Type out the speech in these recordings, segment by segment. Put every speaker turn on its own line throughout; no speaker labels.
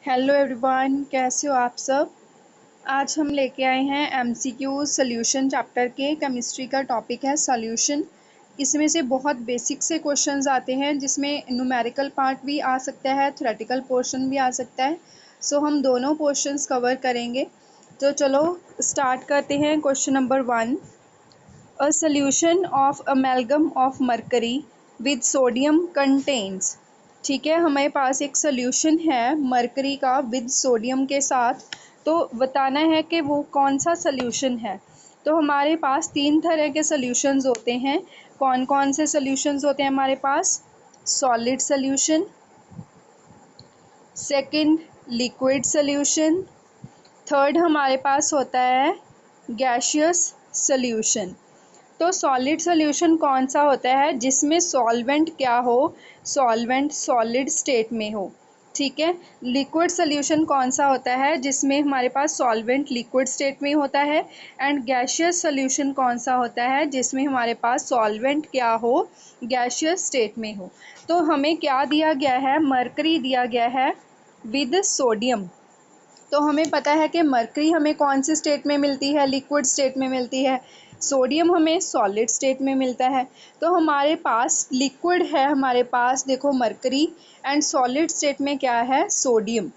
Hello everyone, कैसे हो आप सब। आज हम लेके आए हैं एमसीक्यू सॉल्यूशन चैप्टर के। केमिस्ट्री का टॉपिक है सॉल्यूशन। इसमें से बहुत बेसिक से क्वेश्चंस आते हैं जिसमें न्यूमेरिकल पार्ट भी आ सकता है, थ्योरेटिकल पोर्शन भी आ सकता है। सो हम दोनों पोर्शंस कवर करेंगे। तो चलो स्टार्ट करते हैं। Question number 1, a solution of amalgam of mercury with sodium contains. ठीक है, हमारे पास एक सॉल्यूशन है मरकरी का विद सोडियम के साथ। तो बताना है कि वो कौन सा सॉल्यूशन है। तो हमारे पास तीन तरह के सॉल्यूशंस होते हैं। कौन कौन से सॉल्यूशंस होते हैं हमारे पास? Solid solution, second liquid solution, third हमारे पास होता है गैसियस सॉल्यूशन। तो सॉलिड सॉल्यूशन कौन सा होता है? जिसमें सॉल्वेंट क्या हो? सॉल्वेंट सॉलिड स्टेट में हो। ठीक है। लिक्विड सॉल्यूशन कौन सा होता है? जिसमें हमारे पास सॉल्वेंट लिक्विड स्टेट में होता है। एंड गैसियस सॉल्यूशन कौन सा होता है? जिसमें हमारे पास सॉल्वेंट क्या हो? गैसियस स्टेट में हो। तो हमें क्या दिया गया है? मरकरी दिया गया है विद सोडियम। तो हमें पता है कि मरकरी हमें कौन सी स्टेट में मिलती है? लिक्विड स्टेट में मिलती है। सोडियम हमें सॉलिड स्टेट में मिलता है। तो हमारे पास लिक्विड है, हमारे पास देखो मरकरी, एंड सॉलिड स्टेट में क्या है? सोडियम।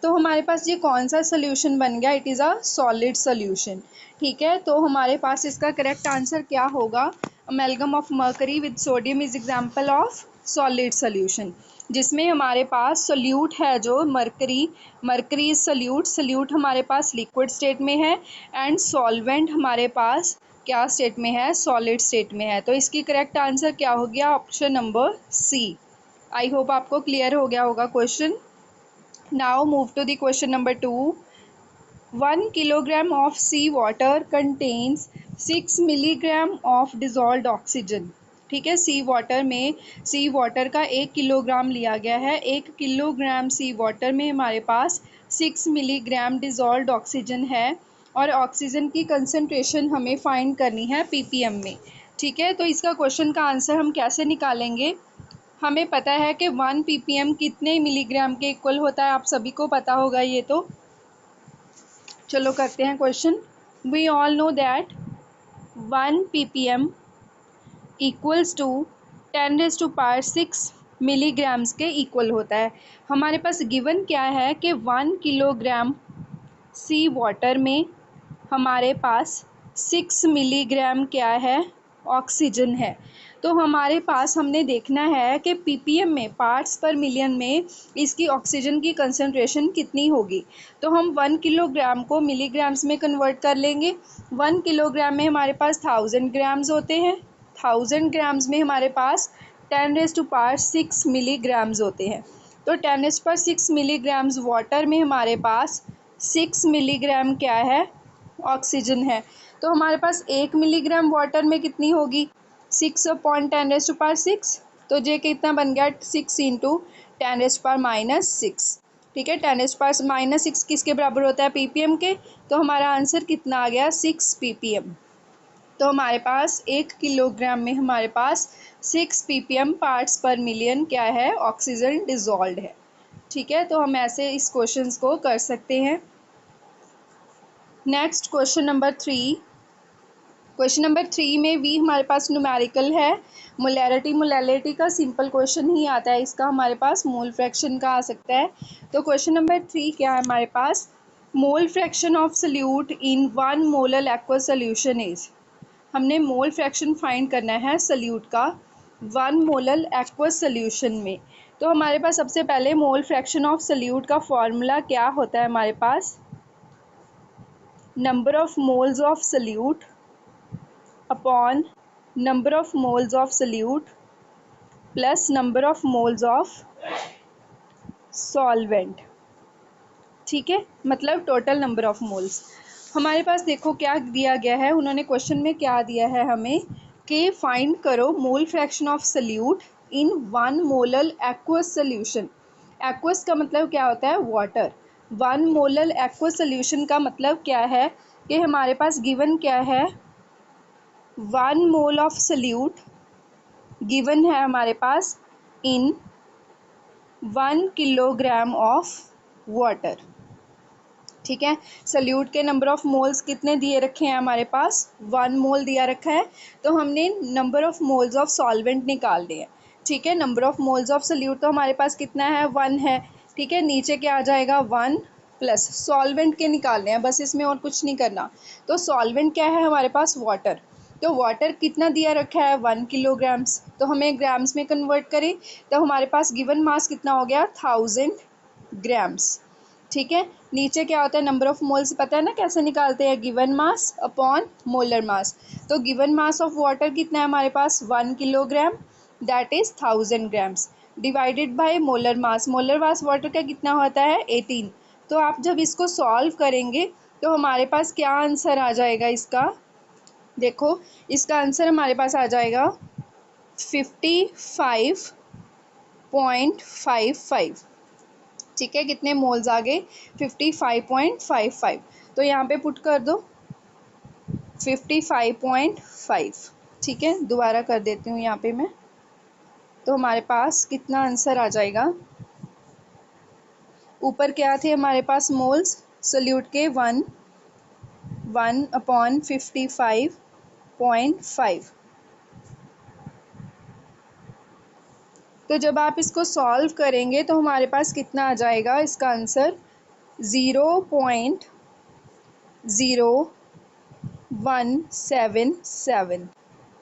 तो हमारे पास ये कौन सा सोल्यूशन बन गया? It is a solid solution. ठीक है, तो हमारे पास इसका करेक्ट आंसर क्या होगा? Amalgam of mercury with sodium is example of solid solution. जिसमें हमारे पास सोल्यूट है जो mercury, mercury is solute, solute हमारे पास लिक्विड स्टेट में है एंड सॉल्वेंट हमारे पास क्या स्टेट में है? सॉलिड स्टेट में है। तो इसकी करेक्ट आंसर क्या हो गया? Option number C. I hope आपको क्लियर हो गया होगा question. Now move to the question number 2। 1 kilogram of sea water contains 6 milligram of dissolved oxygen। ठीक है, सी वाटर में, सी वाटर का 1 किलोग्राम लिया गया है। 1 किलोग्राम सी वाटर में हमारे पास 6 मिलीग्राम डिजॉल्व्ड ऑक्सीजन है और ऑक्सीजन की कंसंट्रेशन हमें फाइंड करनी है पीपीएम में। ठीक है, तो इसका क्वेश्चन का आंसर हम कैसे निकालेंगे? हमें पता है कि 1 पीपीएम कितने मिलीग्राम के इक्वल होता है, आप सभी को पता होगा ये। तो चलो करते हैं question. We all know that 1 ppm equals to 10⁻⁶ milligrams के इक्वल होता है। हमारे पास गिवन क्या है कि 1 किलोग्राम सी वाटर में हमारे पास 6 मिलीग्राम क्या है? ऑक्सीजन है। तो हमारे पास हमने देखना है कि पीपीएम में, पार्ट्स पर मिलियन में, इसकी ऑक्सीजन की कंसंट्रेशन कितनी होगी। तो हम 1 किलोग्राम को मिलीग्राम्स में कन्वर्ट कर लेंगे। 1 किलोग्राम में हमारे पास 1000 ग्राम्स होते हैं। 1000 ग्राम्स में हमारे पास 10⁻⁶ मिलीग्राम्स होते हैं। तो 10⁻⁶ मिलीग्राम्स वाटर में हमारे पास 6 मिलीग्राम क्या है? ऑक्सीजन है। तो हमारे पास 1 मिलीग्राम वाटर में कितनी होगी? 6/10⁻⁶। तो ये कितना बन गया? 6 इंटू 10⁻⁻⁶। ठीक है, 10⁻⁻⁶ किसके बराबर होता है? पीपीएम के। तो हमारा आंसर कितना आ गया? 6 पीपीएम। तो हमारे पास 1 किलोग्राम में हमारे पास 6 पीपीएम पार्ट्स पर मिलियन क्या है? ऑक्सीजन डिजॉल्व्ड है। ठीक है, तो हम ऐसे इस क्वेश्चन को कर सकते हैं। Next question number 3। Question number 3 में भी हमारे पास न्यूमेरिकल है। मोलैरिटी का सिंपल क्वेश्चन ही आता है, इसका हमारे पास मोल फ्रैक्शन का आ सकता है। तो क्वेश्चन नंबर 3 क्या है हमारे पास? Mole fraction of solute in 1 molar aqueous solution is. हमने मोल फ्रैक्शन फाइंड करना है सोल्यूट का 1 मोलर एक्वस सोल्यूशन में। तो हमारे पास सबसे पहले मोल फ्रैक्शन ऑफ सोल्यूट का फॉर्मूला क्या होता है हमारे पास? Number of moles of solute upon number of moles of solute plus number of moles of solvent. ठीक है, मतलब टोटल नंबर ऑफ मोल्स। हमारे पास देखो क्या दिया गया है, उन्होंने क्वेश्चन में क्या दिया है हमें कि फाइंड करो मोल fraction of solute in 1 molar aqueous solution. Aqueous का मतलब क्या होता है? वाटर। 1 मोलर एक्वस सोल्यूशन का मतलब क्या है कि हमारे पास गिवन क्या है? 1 मोल ऑफ सोल्यूट गिवन है हमारे पास इन 1 किलोग्राम ऑफ वाटर। ठीक है, सल्यूट के नंबर ऑफ मोल्स कितने दिए रखे हैं हमारे पास, 1 मोल दिया रखा है। तो हमने number of moles of solvent निकालने हैं। ठीक है, number of moles of salute तो हमारे पास कितना है, 1 है। ठीक है, नीचे क्या आ जाएगा, 1 प्लस सॉल्वेंट के निकालने हैं बस, इसमें और कुछ नहीं करना। तो सॉल्वेंट क्या है हमारे पास, वाटर। तो वाटर कितना दिया रखा है, 1 किलोग्राम्स। तो हमें ग्राम्स में कन्वर्ट करें तो हमारे पास गिवन मास कितना हो गया, 1000 ग्राम्स। ठीक है, नीचे क्या होता है, नंबर ऑफ मोल्स पता है ना कैसे निकालते हैं, given mass upon molar mass. तो गिवन मास ऑफ वाटर कितना है हमारे पास, 1 kilogram, that is 1000 grams, divided by molar mass. Molar mass water का कितना होता है, 18। तो आप जब इसको सॉल्व करेंगे तो हमारे पास क्या आंसर आ जाएगा इसका, देखो इसका आंसर हमारे पास आ जाएगा 55.55। ठीक है, कितने मोल्स आ गए, 55.55। तो यहाँ पे पुट कर दो 55.5। ठीक है, दोबारा कर देती हूँ यहाँ पे मैं। तो हमारे पास कितना आंसर आ जाएगा, ऊपर क्या थे हमारे पास मोल्स सल्यूट के, 1 अपॉन 55.5। तो जब आप इसको सॉल्व करेंगे तो हमारे पास कितना आ जाएगा, इसका आंसर 0.0177।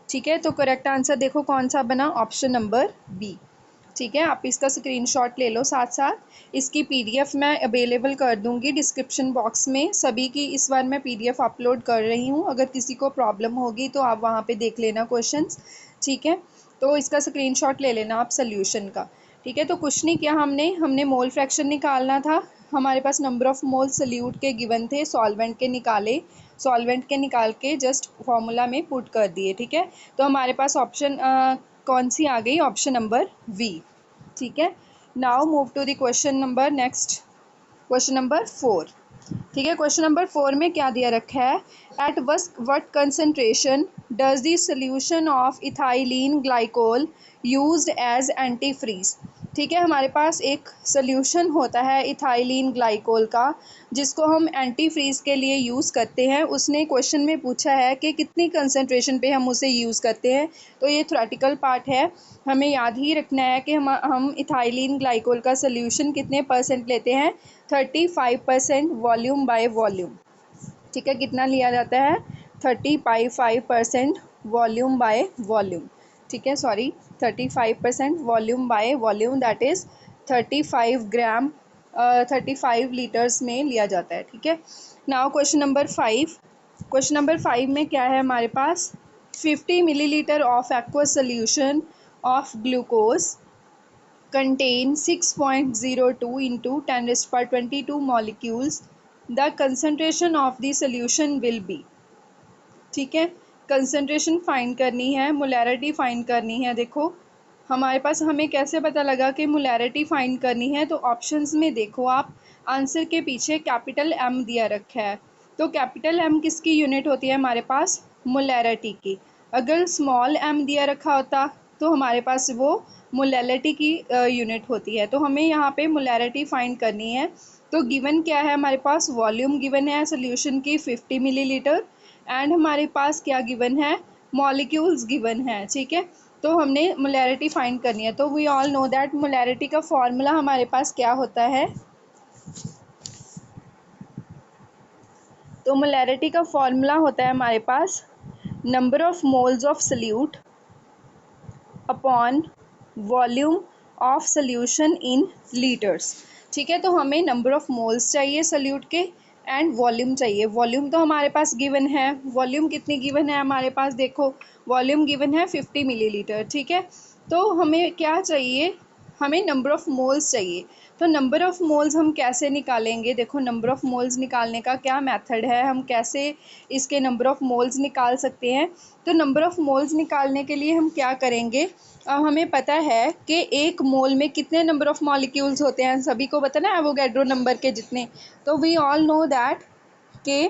ठीक है, तो करेक्ट आंसर देखो कौन सा बना, ऑप्शन नंबर बी। ठीक है, आप इसका स्क्रीनशॉट ले लो, साथ साथ इसकी पीडीएफ मैं अवेलेबल कर दूंगी डिस्क्रिप्शन बॉक्स में। सभी की इस बार मैं पीडीएफ अपलोड कर रही हूँ, अगर किसी को प्रॉब्लम होगी तो आप वहाँ पे देख लेना क्वेश्चंस। ठीक है, तो इसका स्क्रीनशॉट ले लेना आप सोल्यूशन का। ठीक है, तो कुछ नहीं किया हमने मोल फ्रैक्शन निकालना था। हमारे पास नंबर ऑफ मोल सल्यूट के गिवन थे, सॉल्वेंट के निकाल के जस्ट फॉर्मूला में पुट कर दिए। ठीक है, तो हमारे पास ऑप्शन कौन सी आ गई, ऑप्शन नंबर वी। ठीक है, now move to the question number next, question number 4। ठीक है, क्वेश्चन नंबर 4 में क्या दिया रखा है, at what concentration does the solution of ethylene glycol used as antifreeze. ठीक है, हमारे पास एक सोल्यूशन होता है इथाइलिन ग्लाइकोल का, जिसको हम एंटी फ्रीज के लिए यूज़ करते हैं। उसने क्वेश्चन में पूछा है कि कितनी कंसंट्रेशन पे हम उसे यूज़ करते हैं। तो ये थ्योरेटिकल पार्ट है, हमें याद ही रखना है कि हम इथाइलिन ग्लाइकोल का सोल्यूशन कितने परसेंट लेते हैं, 35% वॉल्यूम बाय वॉल्यूम। ठीक है, कितना लिया जाता है, 35% वॉल्यूम बाय वॉल्यूम। ठीक है, sorry 35% volume by volume, that is 35 gram 35 litres में लिया जाता है। ठीक है, now question number 5। Question number 5 में क्या है हमारे पास, 50 millilitre of aqueous solution of glucose contain 6.02 into 10 raised to power 22 molecules, the concentration of the solution will be। ठीक है, कंसंट्रेशन फाइंड करनी है, मोलैरिटी फाइंड करनी है। देखो हमारे पास, हमें कैसे पता लगा कि मोलैरिटी फाइंड करनी है, तो ऑप्शंस में देखो आप, आंसर के पीछे कैपिटल एम दिया रखा है। तो कैपिटल एम किसकी यूनिट होती है हमारे पास, मोलैरिटी की। अगर स्मॉल एम दिया रखा होता तो हमारे पास वो मोलैलिटी की यूनिट होती है। तो हमें यहाँ पे मोलैरिटी फाइंड करनी है। तो गिवन क्या है हमारे पास, वॉल्यूम गिवन है सोल्यूशन की 50 मिलीलीटर, एंड हमारे पास क्या गिवन है, मॉलिक्यूल्स गिवन है। ठीक है, तो हमने मोलैरिटी फाइंड करनी है। तो we all know that molarity का फॉर्मूला हमारे पास क्या होता है, तो मोलैरिटी का फॉर्मूला होता है हमारे पास number of moles of solute upon volume of solution in litres. ठीक है, तो हमें नंबर ऑफ मोल्स चाहिए सल्यूट के, एंड वॉल्यूम चाहिए। वॉल्यूम तो हमारे पास गिवन है, वॉल्यूम कितनी गिवन है हमारे पास, देखो वॉल्यूम गिवन है 50 मिलीलीटर। ठीक है, तो हमें क्या चाहिए, हमें नंबर ऑफ़ मोल्स चाहिए। तो नंबर ऑफ़ मोल्स हम कैसे निकालेंगे, देखो नंबर ऑफ़ मोल्स निकालने का क्या मेथड है, हम कैसे इसके नंबर ऑफ़ मोल्स निकाल सकते हैं। तो नंबर ऑफ़ मोल्स निकालने के लिए हम क्या करेंगे, हमें पता है कि एक मोल में कितने नंबर ऑफ़ मॉलिक्यूल्स होते हैं, सभी को पता ना एवोगैड्रो नंबर के जितने। तो वी ऑल नो दैट कि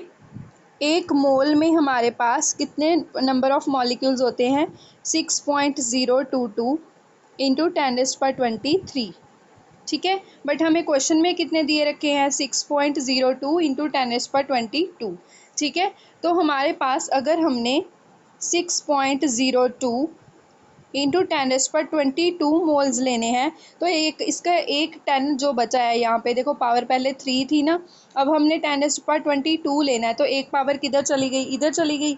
एक मोल में हमारे पास कितने नंबर ऑफ़ मॉलिक्यूल्स होते हैं, 6.022 इंटू 10 raised to power 23। ठीक है। बट हमें क्वेश्चन में कितने दिए रखे हैं 6.02 इंटू 10⁻22। ठीक है, तो हमारे पास अगर हमने 6.02 इंटू 10⁻22 मोल्स लेने हैं तो एक इसका एक 10 जो बचा है यहाँ पे देखो, पावर पहले 3 थी ना, अब हमने 10⁻22 लेना है तो एक पावर किधर चली गई, इधर चली गई,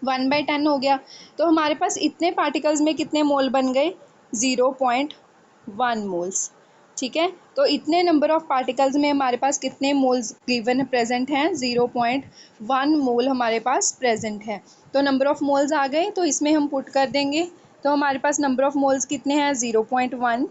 1/10 हो गया। तो हमारे पास इतने पार्टिकल्स में कितने मोल बन गए 0.1 मोल्स। ठीक है, तो इतने नंबर ऑफ पार्टिकल्स में हमारे पास कितने मोल्स गिवन प्रेजेंट हैं 0.1 मोल हमारे पास प्रेजेंट है। तो नंबर ऑफ मोल्स आ गए, तो इसमें हम पुट कर देंगे। तो हमारे पास नंबर ऑफ मोल्स कितने हैं 0.1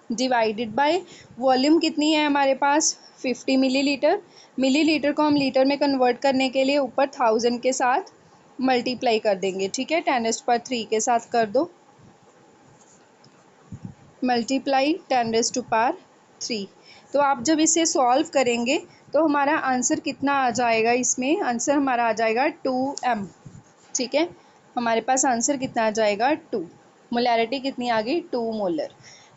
डिवाइडेड बाय वॉल्यूम कितनी है हमारे पास 50 मिलीलीटर। मिलीलीटर को हम लीटर में कन्वर्ट करने के लिए ऊपर 1000 के साथ मल्टीप्लाई कर देंगे। ठीक है, 10⁻3 के साथ कर दो मल्टीप्लाई 10⁻3। तो आप जब इसे सॉल्व करेंगे तो हमारा आंसर कितना आ जाएगा, इसमें आंसर हमारा आ जाएगा 2m। ठीक है, हमारे पास आंसर कितना आ जाएगा 2, मोलैरिटी कितनी आ गई 2 मोलर।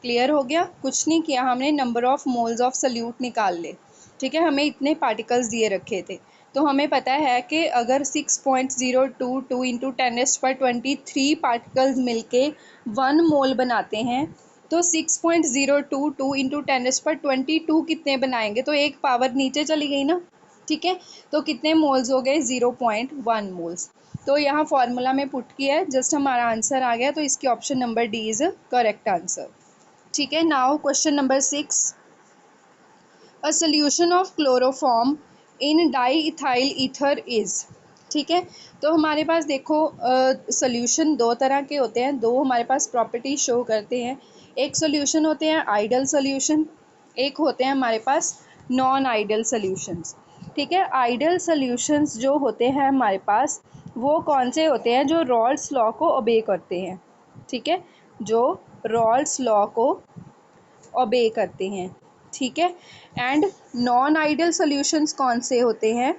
क्लियर हो गया, कुछ नहीं किया हमने, number of moles of salute निकाल ले। ठीक है, हमें इतने पार्टिकल्स दिए रखे थे, तो हमें पता है कि अगर 6.022 इंटू 10⁻23 पार्टिकल्स मिलके 1 मोल बनाते हैं तो 6.022 इंटू 10⁻22 कितने बनाएंगे, तो एक पावर नीचे चली गई ना। ठीक है, तो कितने मोल्स हो गए 0.1 मोल्स। तो यहाँ फॉर्मूला में पुट किया है, जस्ट हमारा आंसर आ गया, तो इसकी option number D is correct answer. ठीक है, now question number 6, a solution of chloroform in di ethyl ether is. ठीक है, तो हमारे पास देखो सोल्यूशन दो तरह के होते हैं, दो हमारे पास प्रॉपर्टी शो करते हैं। एक सोल्यूशन होते हैं आइडियल सोल्यूशन, एक होते हैं हमारे पास नॉन आइडियल सोल्यूशंस। ठीक है, आइडियल सोल्यूशंस जो होते हैं हमारे पास वो कौन से होते हैं, जो रॉल्स लॉ को ओबे करते हैं। ठीक है, जो रॉल्स लॉ को ओबे करते हैं। ठीक है, एंड नॉन आइडियल सोल्यूशंस कौन से होते हैं,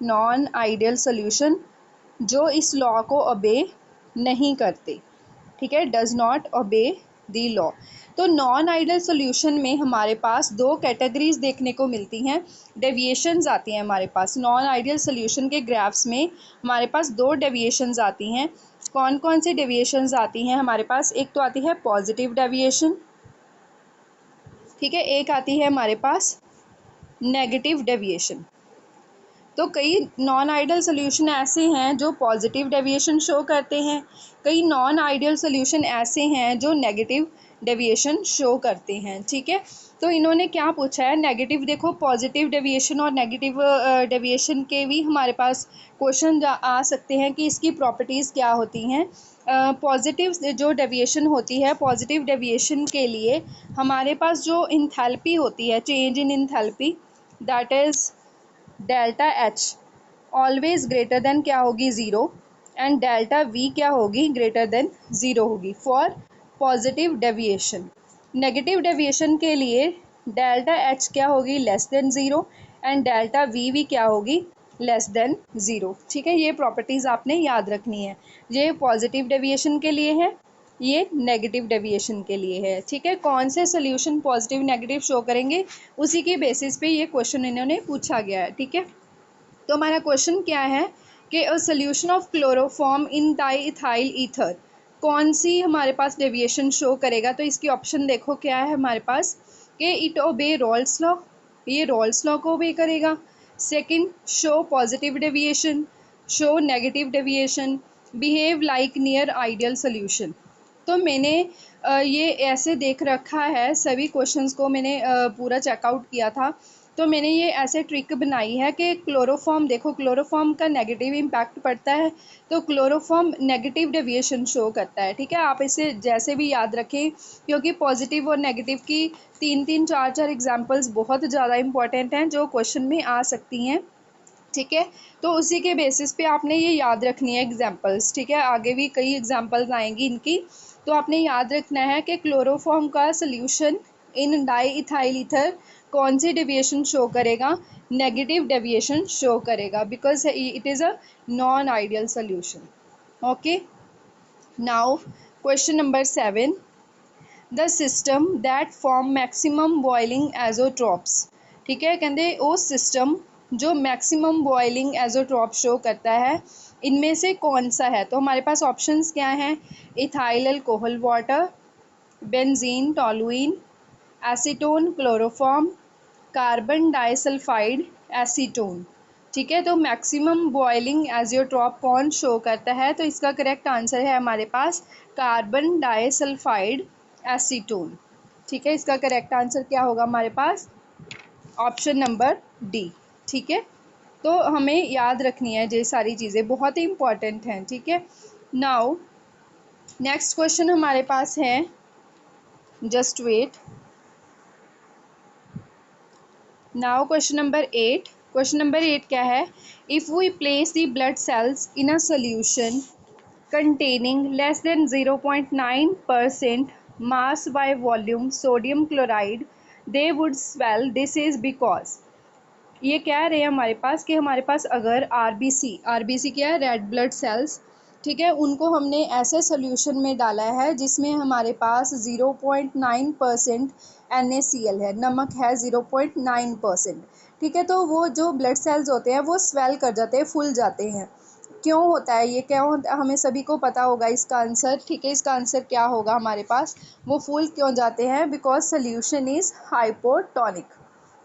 नॉन आइडियल सोल्यूशन जो इस लॉ को ओबे नहीं करते। ठीक है, does not obey the law. तो नॉन आइडियल सोल्यूशन में हमारे पास दो कैटेगरीज देखने को मिलती हैं, डेविएशंस आती हैं हमारे पास। नॉन आइडियल सोल्यूशन के ग्राफ्स में हमारे पास दो डेविएशंस आती हैं। कौन कौन सी डेविएशंस आती हैं हमारे पास, एक तो आती है पॉजिटिव डेविएशन। ठीक है, एक आती है हमारे पास नेगेटिव डेविएशन। तो कई नॉन आइडियल सोल्यूशन ऐसे हैं जो पॉजिटिव डेविएशन शो करते हैं, कई नॉन आइडियल सोल्यूशन ऐसे हैं जो नेगेटिव डेविएशन शो करते हैं। ठीक है, तो इन्होंने क्या पूछा है, नेगेटिव, देखो पॉजिटिव डेविएशन और नेगेटिव डेविएशन के भी हमारे पास क्वेश्चन आ सकते हैं कि इसकी प्रॉपर्टीज़ क्या होती हैं। पॉजिटिव जो डेविएशन होती है, पॉजिटिव डेविएशन के लिए हमारे पास जो इंथैल्पी होती है, change in enthalpy, that is delta H always greater than क्या होगी 0, एंड डेल्टा वी क्या होगी ग्रेटर देन 0 होगी for positive deviation. Negative deviation के लिए डेल्टा एच क्या होगी less than 0, and delta we भी क्या होगी लेस देन 0। ठीक है, ये प्रॉपर्टीज़ आपने याद रखनी है, ये पॉजिटिव डेविएशन के लिए है, ये नेगेटिव डेविएशन के लिए है। ठीक है, कौन से सोल्यूशन पॉजिटिव नेगेटिव शो करेंगे उसी के बेसिस पे ये क्वेश्चन इन्होंने पूछा गया है। ठीक है, तो हमारा क्वेश्चन क्या है कि a solution of chloroform in diethyl ether, कौन सी हमारे पास डेविएशन शो करेगा। तो इसकी ऑप्शन देखो क्या है हमारे पास कि इट ओबे रॉल्स लॉ, ये रॉल्स लॉ को ओबे करेगा। Second, show positive deviation, show negative deviation, behave like near ideal solution. तो मैंने ये ऐसे देख रखा है, सभी क्वेश्चंस को मैंने पूरा चेकआउट किया था, तो मैंने ये ऐसे ट्रिक बनाई है कि क्लोरोफॉर्म, देखो क्लोरोफॉर्म का नेगेटिव इम्पैक्ट पड़ता है, तो क्लोरोफॉर्म नेगेटिव डेविएशन शो करता है। ठीक है, आप इसे जैसे भी याद रखें, क्योंकि पॉजिटिव और नेगेटिव की 3-3 4-4 एग्जांपल्स बहुत ज़्यादा इंपॉर्टेंट हैं जो क्वेश्चन में आ सकती हैं। ठीक है, तो उसी के बेसिस पे आपने ये याद रखनी है एग्जांपल्स। ठीक है, आगे भी कई एग्जांपल्स आएंगी इनकी, तो आपने याद रखना है कि क्लोरोफॉर्म का सोल्यूशन इन डाईइथाइल ईथर कौन सी डेविएशन शो करेगा, नेगेटिव डेविएशन शो करेगा, because it is a non ideal solution. Okay, now question number 7, the system that form maximum boiling azeotropes. ठीक है, कहते वो सिस्टम जो मैक्सिमम बॉइलिंग एजोट्रॉप शो करता है, इनमें से कौन सा है? तो हमारे पास ऑप्शंस क्या हैं? Ethyl alcohol water, benzene toluene, acetone chloroform, carbon disulphide acetone. ठीक है, तो मैक्सिमम बॉइलिंग एजियोट्रॉप कौन शो करता है? तो इसका करेक्ट आंसर है हमारे पास कार्बन डाइसल्फाइड एसीटोन। ठीक है, इसका करेक्ट आंसर क्या होगा हमारे पास? Option number D. ठीक है, तो हमें याद रखनी है ये सारी चीज़ें, बहुत ही इंपॉर्टेंट हैं। ठीक है, नाउ नेक्स्ट क्वेश्चन हमारे पास है, just wait. Now question number 8। Question number 8 क्या है? If we place the blood cells in a solution containing less than 0.9% mass by volume sodium chloride, they would swell. This is because, ये कह रहे हैं हमारे पास कि हमारे पास अगर आरबीसी क्या है? Red blood cells. ठीक है, उनको हमने ऐसे सोल्यूशन में डाला है जिसमें हमारे पास 0.9% NaCl है, नमक है 0.9%। ठीक है, तो वो जो ब्लड सेल्स होते हैं वो स्वेल कर जाते हैं, फूल जाते हैं। क्यों होता है ये? क्या होता है? हमें सभी को पता होगा इसका आंसर। ठीक है, इसका आंसर क्या होगा हमारे पास? वो फूल क्यों जाते हैं? Because solution is hypotonic.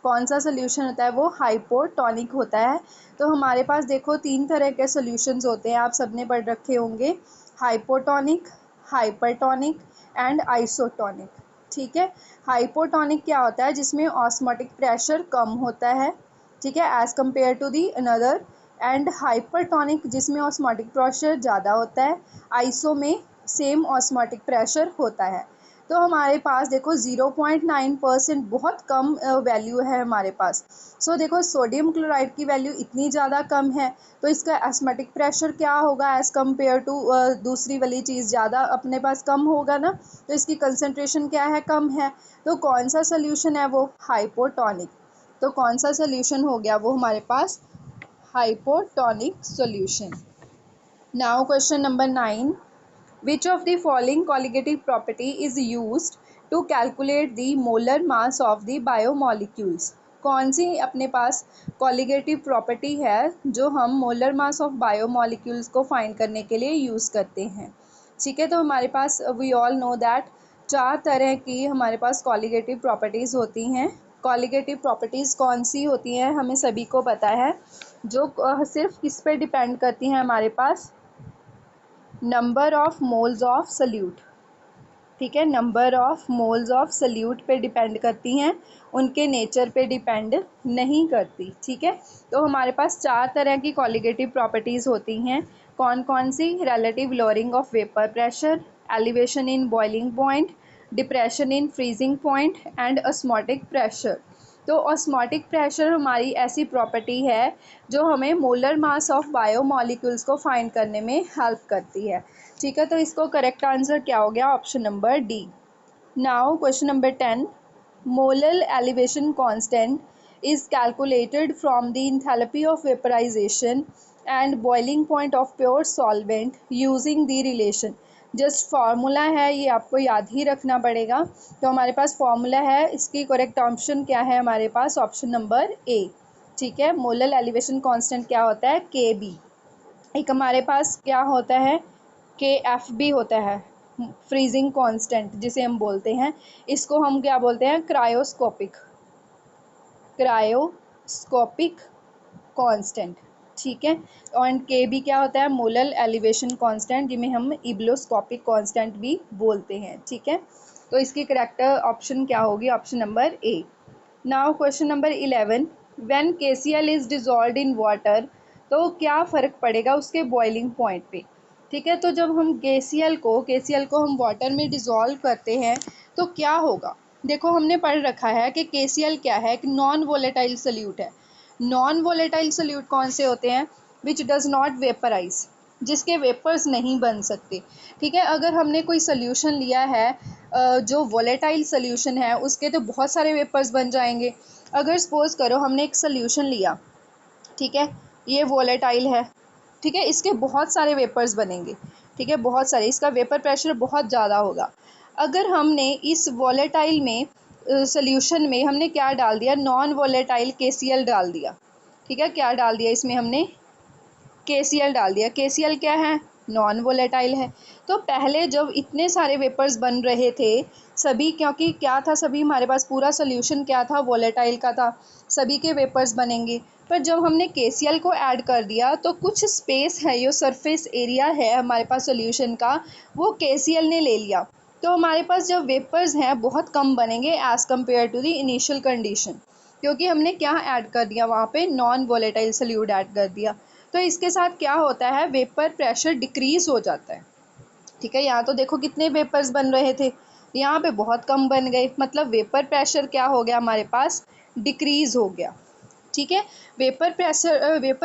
कौन सा सोल्यूशन होता है? वो हाइपोटोनिक होता है। तो हमारे पास देखो 3 तरह के सोल्यूशंस होते हैं, आप सबने पढ़ रखे होंगे, हाइपोटोनिक, हाइपरटोनिक एंड आइसोटोनिक। ठीक है, हाइपोटोनिक क्या होता है? जिसमें ऑस्मोटिक प्रेशर कम होता है, ठीक है, as compare to the another. And hypertonic जिसमें ऑस्मोटिक प्रेशर ज़्यादा होता है, आइसो में सेम ऑस्मोटिक प्रेशर होता है। तो हमारे पास देखो 0.9% बहुत कम वैल्यू है हमारे पास। सो देखो सोडियम क्लोराइड की वैल्यू इतनी ज़्यादा कम है, तो इसका ऑस्मोटिक प्रेशर क्या होगा एज़ कम्पेयर टू दूसरी वाली चीज़? ज़्यादा अपने पास कम होगा ना, तो इसकी कंसनट्रेशन क्या है? कम है। तो कौन सा सोल्यूशन है वो? हाइपोटोनिक। तो कौन सा सोल्यूशन हो गया वो हमारे पास? Hypotonic solution. Now question number 9। Which of the following colligative property is used to calculate the molar mass of the biomolecules? कौन सी अपने पास colligative property है जो हम molar mass of biomolecules को find करने के लिए यूज़ करते हैं? ठीक है, तो हमारे पास we all know that 4 तरह की हमारे पास colligative properties होती हैं। colligative properties कौन सी होती हैं हमें सभी को पता है, जो सिर्फ किस पे डिपेंड करती हैं हमारे पास? Number of moles of solute. ठीक है, number of moles of solute पे डिपेंड करती हैं, उनके नेचर पे डिपेंड नहीं करती। ठीक है, तो हमारे पास 4 तरह की कॉलिगेटिव प्रॉपर्टीज़ होती हैं। कौन कौन सी? Relative lowering of vapour pressure, elevation in boiling point, depression in freezing point and osmotic pressure. तो ऑस्मोटिक प्रेशर हमारी ऐसी प्रॉपर्टी है जो हमें मोलर मास ऑफ बायोमॉलिक्यूल्स को फाइंड करने में हेल्प करती है। ठीक है, तो इसको करेक्ट आंसर क्या हो गया? Option number D. Now question number 10। Molar elevation constant is calculated from the enthalpy of vaporization and boiling point of pure solvent using the relation। Just formula है, ये आपको याद ही रखना पड़ेगा। तो हमारे पास फार्मूला है, इसकी करेक्ट ऑप्शन क्या है हमारे पास? Option number A. ठीक है, मोलर एलिवेशन कांस्टेंट क्या होता है? के बी। एक हमारे पास क्या होता है? के एफ बी होता है, फ्रीजिंग कांस्टेंट जिसे हम बोलते हैं। इसको हम क्या बोलते हैं? Cryoscopic constant. ठीक है, और के बी क्या होता है? मोलर एलिवेशन कांस्टेंट, जिन्हें हम इब्लोस्कोपिक कांस्टेंट भी बोलते हैं। ठीक है, तो इसकी करेक्ट ऑप्शन क्या होगी? Option number A. Now question number 11। When KCl is dissolved in water, तो क्या फ़र्क पड़ेगा उसके बॉइलिंग पॉइंट पे? ठीक है, तो जब हम KCl को हम वाटर में डिज़ोल्व करते हैं तो क्या होगा? देखो हमने पढ़ रखा है कि KCl क्या है? एक नॉन वोलेटाइल सोल्यूट है। नॉन वोलेटाइल सोल्यूट कौन से होते हैं? विच डज़ नॉट वेपराइज, जिसके वेपर्स नहीं बन सकते। ठीक है, अगर हमने कोई सोल्यूशन लिया है जो वोलेटाइल सोल्यूशन है, उसके तो बहुत सारे वेपर्स बन जाएंगे। अगर सपोज़ करो हमने एक सोल्यूशन लिया, ठीक है, ये वोलेटाइल है, ठीक है, इसके बहुत सारे वेपर्स बनेंगे। ठीक है, बहुत सारे, इसका वेपर प्रेशर बहुत ज़्यादा होगा। अगर हमने इस वॉलेटाइल में सोल्यूशन में हमने क्या डाल दिया, नॉन वॉलेटाइल KCl डाल दिया, ठीक है, क्या डाल दिया इसमें हमने, KCl डाल दिया। KCl क्या है, नॉन वोलेटाइल है। तो पहले जब इतने सारे वेपर्स बन रहे थे सभी, क्योंकि क्या था, सभी हमारे पास पूरा सोल्यूशन क्या था, वोलेटाइल का था, सभी के वेपर्स बनेंगे। पर जब हमने KCl को ऐड कर दिया तो कुछ स्पेस है, जो सरफेस एरिया है हमारे पास सोल्यूशन का, वो KCl ने ले लिया। तो हमारे पास जब वेपर्स हैं बहुत कम बनेंगे as compare to the initial condition, क्योंकि हमने क्या ऐड कर दिया वहाँ पे, नॉन वोलेटाइल सोल्यूट ऐड कर दिया। तो इसके साथ क्या होता है, वेपर प्रेशर डिक्रीज हो जाता है, ठीक है। यहाँ तो देखो कितने वेपर्स बन रहे थे, यहाँ पे बहुत कम बन गए, मतलब वेपर प्रेशर क्या हो गया हमारे पास, डिक्रीज हो गया, ठीक है। वेपर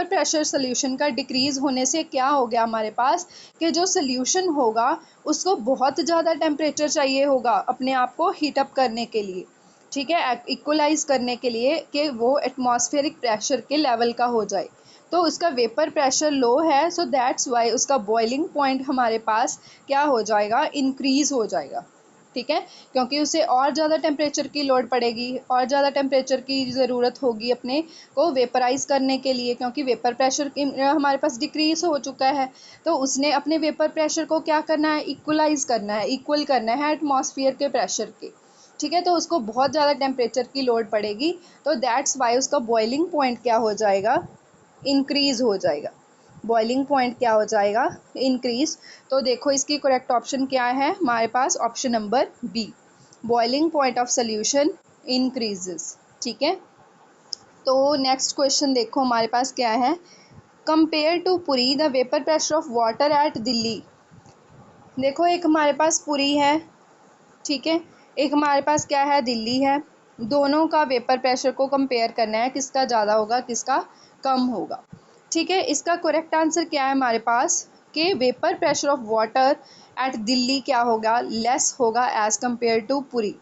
प्रेशर सोल्यूशन का डिक्रीज होने से क्या हो गया हमारे पास, कि जो सोल्यूशन होगा उसको बहुत ज़्यादा टेम्परेचर चाहिए होगा अपने आप को हीटअप करने के लिए, ठीक है, इक्वलाइज करने के लिए, कि वो एटमॉस्फेरिक प्रेशर के लेवल का हो जाए। तो उसका वेपर प्रेशर लो है, सो दैट्स वाई उसका बॉइलिंग पॉइंट हमारे पास क्या हो जाएगा, इंक्रीज़ हो जाएगा, ठीक है, क्योंकि उसे और ज़्यादा टेम्परेचर की लोड पड़ेगी, और ज़्यादा टेम्परेचर की ज़रूरत होगी अपने को वेपराइज़ करने के लिए, क्योंकि वेपर प्रेशर हमारे पास डिक्रीज़ हो चुका है। तो उसने अपने वेपर प्रेशर को क्या करना है, इक्वलाइज़ करना है, इक्वल करना है एटमॉस्फेयर के प्रेशर के, ठीक है। तो उसको बहुत ज़्यादा टेम्परेचर की लोड पड़ेगी, तो दैट्स वाई उसका बॉइलिंग पॉइंट क्या हो जाएगा, इंक्रीज़ हो जाएगा। बॉइलिंग पॉइंट क्या हो जाएगा, इंक्रीज़। तो देखो इसकी करेक्ट ऑप्शन क्या है हमारे पास, option number B, boiling point of solution increases, ठीक है। तो नेक्स्ट क्वेश्चन देखो हमारे पास क्या है, compare to Puri the vapour pressure of water at Delhi. देखो एक हमारे पास पुरी है, ठीक है, एक हमारे पास क्या है, दिल्ली है। दोनों का वेपर प्रेशर को कंपेयर करना है, किसका ज़्यादा होगा किसका कम होगा, ठीक है। इसका करेक्ट आंसर क्या है हमारे पास, कि vapour pressure of water at Delhi क्या होगा, लेस होगा एज़ कंपेयर टू पुरी।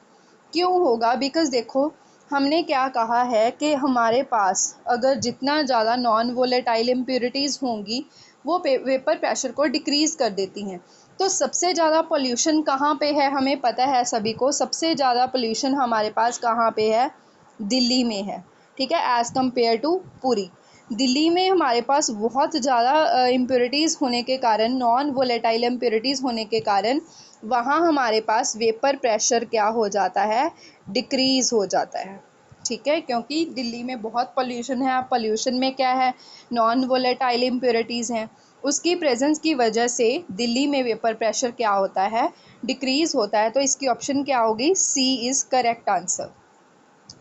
क्यों होगा, बिकॉज़ देखो हमने क्या कहा है कि हमारे पास अगर जितना ज़्यादा नॉन वोलेटाइल इम्प्योरिटीज़ होंगी वो वेपर प्रेशर को डिक्रीज़ कर देती हैं। तो सबसे ज़्यादा पोल्यूशन कहाँ पे है, हमें पता है सभी को, सबसे ज़्यादा पोल्यूशन हमारे पास कहाँ पे है, दिल्ली में है, ठीक है, as compare to Puri. Delhi में हमारे पास बहुत ज़्यादा इम्प्योरिटीज़ होने के कारण, नॉन वोलेटाइल इम्प्योरिटीज़ होने के कारण वहाँ हमारे पास वेपर प्रेशर क्या हो जाता है, डिक्रीज़ हो जाता है, ठीक है, क्योंकि दिल्ली में बहुत पोल्यूशन है। पोल्यूशन में क्या है, नॉन वोलेटाइल इम्प्योरिटीज़ हैं, उसकी प्रेजेंस की वजह से दिल्ली में वेपर प्रेशर क्या होता है, डिक्रीज़ होता है। तो इसकी ऑप्शन क्या होगी, C is correct answer.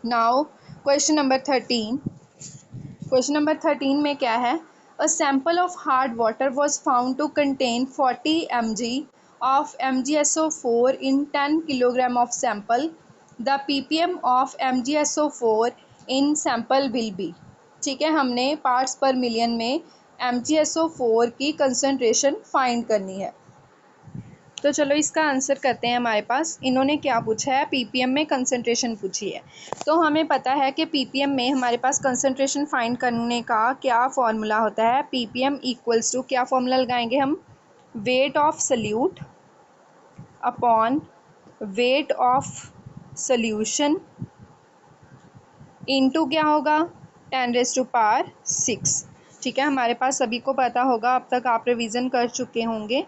Now question number 13, question number 13 में क्या है, a sample of hard water was found to contain 40 mg of MgSO4 in 10 kilogram of sample. The ppm of MgSO4 in sample will be, ठीक है, हमने parts पर million में MgSO4 की concentration find करनी है। तो चलो इसका आंसर करते हैं। हमारे पास इन्होंने क्या पूछा है, पीपीएम में कंसंट्रेशन पूछी है। तो हमें पता है कि पीपीएम में हमारे पास कंसंट्रेशन फाइंड करने का क्या फॉर्मूला होता है, पीपीएम इक्वल्स टू, क्या फॉर्मूला लगाएंगे हम, wait of solute upon weight of solution into क्या होगा, 10⁻⁶, ठीक है। हमारे पास सभी को पता होगा, अब तक आप रिवीजन कर चुके होंगे।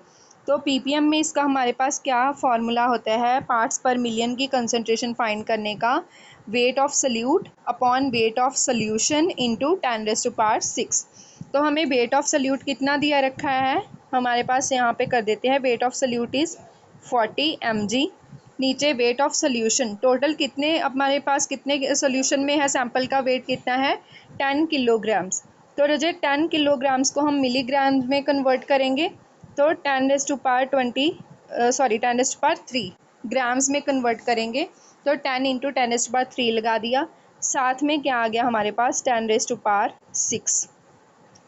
तो पीपीएम में इसका हमारे पास क्या फार्मूला होता है, पार्ट्स पर मिलियन की कंसंट्रेशन फाइंड करने का, wait of solute upon weight of solution into 10⁻⁶। तो हमें वेट ऑफ सल्यूट कितना दिया रखा है, हमारे पास यहाँ पे कर देते हैं, wait of salute is 40 mg, नीचे वेट ऑफ सोल्यूशन, टोटल कितने हमारे पास कितने सोल्यूशन में है, सैंपल का वेट कितना है, 10 किलोग्राम्स। तो रजे 10 किलोग्राम्स को हम मिलीग्राम्स में कन्वर्ट करेंगे, तो 10⁻3 ग्राम्स में कन्वर्ट करेंगे, तो 10 इंटू 10⁻3 लगा दिया, साथ में क्या आ गया हमारे पास, 10⁻6,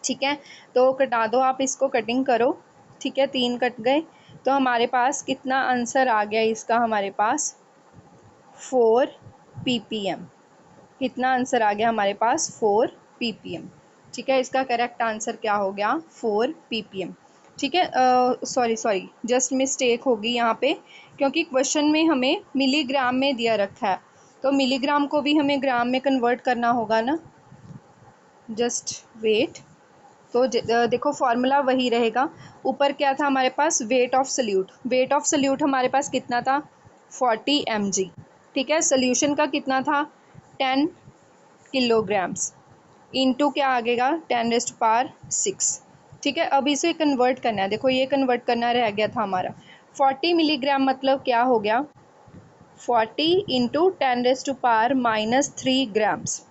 ठीक है। तो कटा दो आप इसको, कटिंग करो, ठीक है, 3 कट गए। तो हमारे पास कितना आंसर आ गया इसका, हमारे पास 4 ppm, कितना आंसर आ गया हमारे पास, 4 ppm, ठीक है। इसका करेक्ट आंसर क्या हो गया, 4 ppm। ठीक है, सॉरी जस्ट मिस्टेक होगी यहाँ पे, क्योंकि क्वेश्चन में हमें मिलीग्राम में दिया रखा है, तो मिलीग्राम को भी हमें ग्राम में कन्वर्ट करना होगा ना। Just wait. तो देखो फॉर्मूला वही रहेगा। ऊपर क्या था हमारे पास, weight of solute. Weight of solute हमारे पास कितना था, 40 mg। ठीक है, सोल्यूशन का कितना था, 10 किलोग्राम्स इंटू क्या आएगा, 10⁻⁶। ठीक है, अब इसे कन्वर्ट करना है। देखो ये कन्वर्ट करना रह गया था हमारा। 40 मिलीग्राम मतलब क्या हो गया, 40 इंटू 10⁻³ ग्राम्स।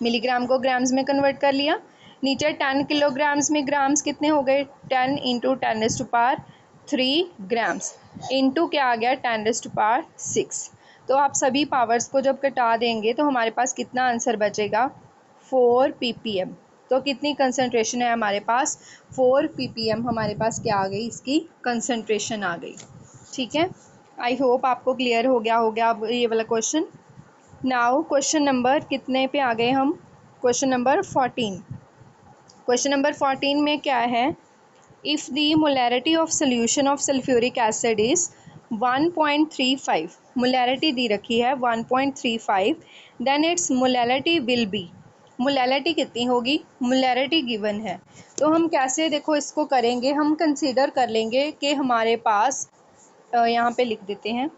मिलीग्राम को ग्राम्स में कन्वर्ट कर लिया। नीचे 10 किलोग्राम्स में ग्राम्स कितने हो गए, 10 इंटू 10⁻³ ग्राम्स इंटू क्या आ गया, 10⁻⁶। तो आप सभी पावर्स को जब कटा देंगे तो हमारे पास कितना आंसर बचेगा, 4 ppm। तो कितनी कंसनट्रेशन है हमारे पास, 4 ppm हमारे पास क्या आ गई, इसकी कंसनट्रेशन आ गई। ठीक है, आई होप आपको क्लियर हो गया होगा अब ये वाला क्वेश्चन। नाउ क्वेश्चन नंबर कितने पे आ गए हम, क्वेश्चन नंबर 14। क्वेश्चन नंबर 14 में क्या है, if the molarity of solution of sulphuric acid is 1.35, molarity दी रखी है 1.35, then its molarity will be, molarity कितनी होगी, मोलैरिटी गिवन है। तो हम कैसे देखो इसको करेंगे, हम कंसीडर कर लेंगे कि हमारे पास यहाँ पे लिख देते हैं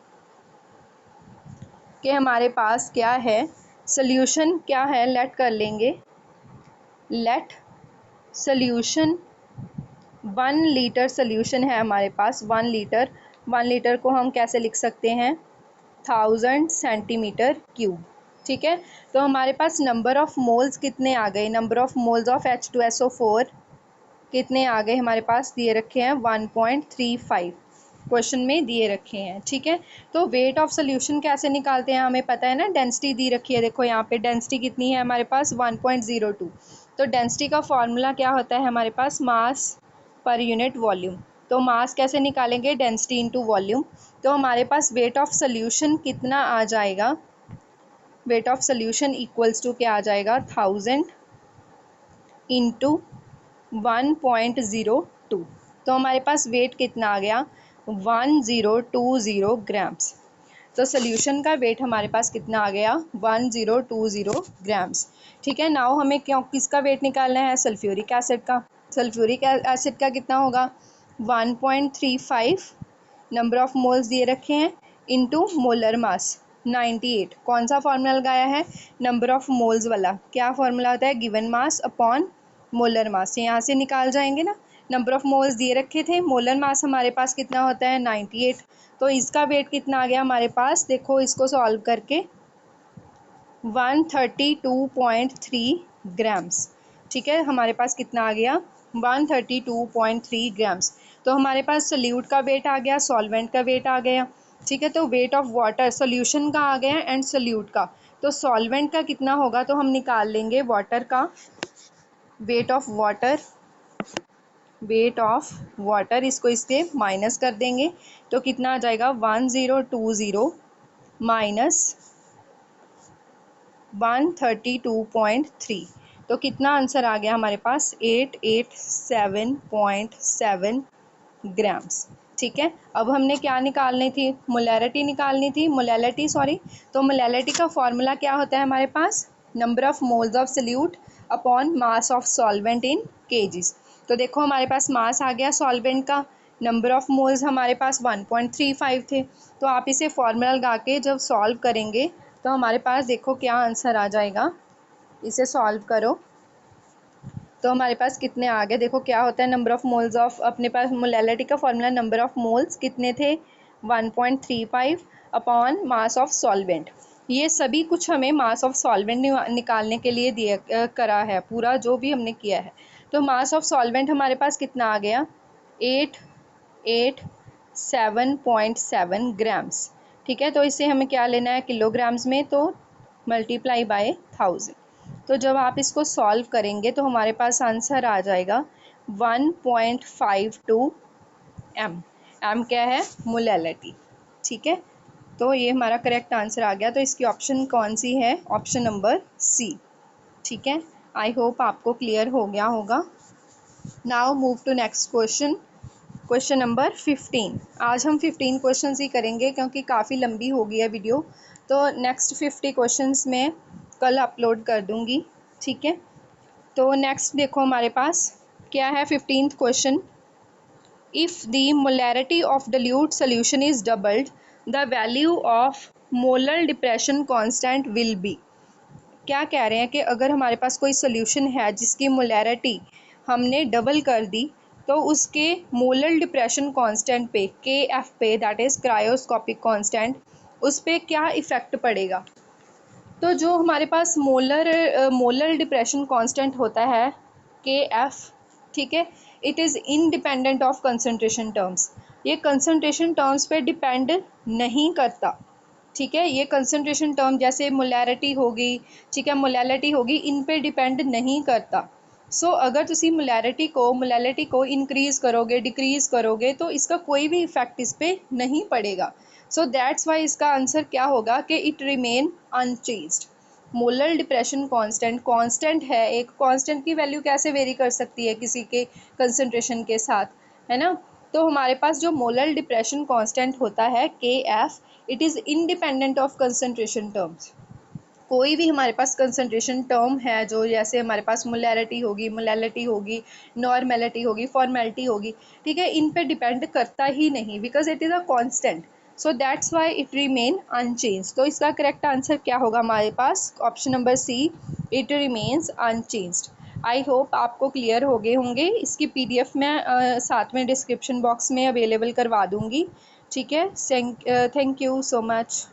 कि हमारे पास क्या है, सोल्यूशन क्या है, लेट कर लेंगे, लेट सोल्यूशन 1 लीटर सोल्यूशन है हमारे पास, 1 लीटर को हम कैसे लिख सकते हैं, 1000 सेंटीमीटर क्यूब। ठीक है, तो हमारे पास नंबर ऑफ़ मोल्स कितने आ गए, number of moles of H2SO4 कितने आ गए हमारे पास, दिए रखे हैं 1.35, क्वेश्चन में दिए रखे हैं। ठीक है, तो वेट ऑफ सोल्यूशन कैसे निकालते हैं, हमें पता है ना, डेंसिटी दी रखी है। देखो यहाँ पे डेंसिटी कितनी है हमारे पास, 1.02। तो डेंसिटी का फॉर्मूला क्या होता है हमारे पास, मास पर यूनिट वॉल्यूम। तो मास कैसे निकालेंगे, डेंसिटी इंटू वॉल्यूम। तो हमारे पास वेट ऑफ सोल्यूशन कितना आ जाएगा, weight of solution equals to क्या आ जाएगा, 1000 इंटू 1.02। तो हमारे पास वेट कितना आ गया, 1020 ग्राम्स। तो सोल्यूशन का वेट हमारे पास कितना आ गया, 1020 ग्राम्स। ठीक है, नाउ हमें क्यों किसका वेट निकालना है, सल्फ्यूरिक एसिड का। सल्फ्यूरिक एसिड का कितना होगा, 1.35 नंबर ऑफ मोल्स दिए रखे हैं इंटू मोलर मास 98। कौन सा फार्मूला लगाया है, नंबर ऑफ मोल्स वाला। क्या फार्मूला होता है, given mass upon molar mass. यहाँ से निकाल जाएंगे ना, नंबर ऑफ मोल्स दिए रखे थे, मोलर मास हमारे पास कितना होता है 98। तो इसका वेट कितना आ गया हमारे पास, देखो इसको सॉल्व करके 132.3 ग्राम्स। ठीक है, हमारे पास कितना आ गया, 132.3 ग्राम्स। तो हमारे पास सोल्यूट का वेट आ गया, सॉल्वेंट का वेट आ गया। ठीक है, तो वेट ऑफ वाटर सोल्यूशन का आ गया एंड सोल्यूट का। तो सॉल्वेंट का कितना होगा, तो हम निकाल लेंगे वाटर का weight of water, weight of water इसको इसके माइनस कर देंगे तो कितना आ जाएगा, 1020 माइनस 132.3। तो कितना आंसर आ गया हमारे पास, 887.7 ग्राम्स। ठीक है, अब हमने क्या निकालनी थी, मोलैरिटी निकालनी थी, तो मोलैरिटी का फॉर्मूला क्या होता है हमारे पास, number of moles of solute upon mass of solvent in kgs. तो देखो हमारे पास मास आ गया सॉल्वेंट का, नंबर ऑफ मोल्स हमारे पास 1.35 थे। तो आप इसे फॉर्मूला लगा के जब सॉल्व करेंगे तो हमारे पास देखो क्या आंसर आ जाएगा, इसे सॉल्व करो तो हमारे पास कितने आ गए। देखो क्या होता है, नंबर ऑफ़ मोल्स ऑफ, अपने पास मोलैरिटी का फॉर्मूला नंबर ऑफ़ मोल्स कितने थे, 1.35 अपॉन मास ऑफ सॉल्वेंट। ये सभी कुछ हमें मास ऑफ सॉल्वेंट निकालने के लिए दिया करा है, पूरा जो भी हमने किया है। तो मास ऑफ सॉल्वेंट हमारे पास कितना आ गया, 887.7 ग्राम्स। ठीक है, तो इसे हमें क्या लेना है किलोग्राम्स में, तो मल्टीप्लाई बाय 1000। तो जब आप इसको सॉल्व करेंगे तो हमारे पास आंसर आ जाएगा 1.52 एम। एम क्या है, मोलैरिटी। ठीक है, तो ये हमारा करेक्ट आंसर आ गया। तो इसकी ऑप्शन कौन सी है, ऑप्शन नंबर सी। ठीक है, आई होप आपको क्लियर हो गया होगा। Now move to next question, question number 15। आज हम 15 क्वेश्चंस ही करेंगे क्योंकि काफ़ी लंबी हो गई है वीडियो, तो नेक्स्ट 50 क्वेश्चंस मैं कल अपलोड कर दूंगी, ठीक है। तो नेक्स्ट देखो हमारे पास क्या है 15th question. If the molarity of dilute solution is doubled, the value of molar depression constant will be। क्या कह रहे हैं कि अगर हमारे पास कोई सोल्यूशन है जिसकी मोलैरिटी हमने डबल कर दी, तो उसके मोलर डिप्रेशन कांस्टेंट पे, के एफ पे, दैट इज़ क्रायोस्कोपिक कांस्टेंट, उस पे क्या इफ़ेक्ट पड़ेगा। तो जो हमारे पास मोलर डिप्रेशन कांस्टेंट होता है के एफ, ठीक है, it is independent of concentration terms. ये कंसंट्रेशन टर्म्स पे डिपेंड नहीं करता, ठीक है। ये कंसंट्रेशन टर्म जैसे मोलैरिटी होगी, ठीक है, मोलैलिटी होगी, इन पे डिपेंड नहीं करता। सो अगर तुसी मोलैलिटी को इंक्रीज़ करोगे, डिक्रीज़ करोगे, तो इसका कोई भी इफ़ेक्ट इस पे नहीं पड़ेगा। सो दैट्स वाई इसका आंसर क्या होगा कि it remain unchanged. Molar depression constant है, एक कांस्टेंट की वैल्यू कैसे वेरी कर सकती है किसी के कंसंट्रेशन के साथ, है ना। तो हमारे पास जो मोलर डिप्रेशन कांस्टेंट होता है के F, it is independent of concentration terms. कोई भी हमारे पास कंसंट्रेशन टर्म है जो, जैसे हमारे पास मोलैलिटी होगी, नॉर्मेलिटी होगी, फॉर्मेलिटी होगी, ठीक है, इन पे डिपेंड करता ही नहीं, because it is a constant. So that's why it remain unchange. तो इसका करेक्ट आंसर क्या होगा हमारे पास, option number C, it remains unchanged. I hope आपको क्लियर हो गए होंगे। इसकी PDF मैं साथ में डिस्क्रिप्शन बॉक्स में अवेलेबल करवा दूँगी, ठीक है। Thank you so much.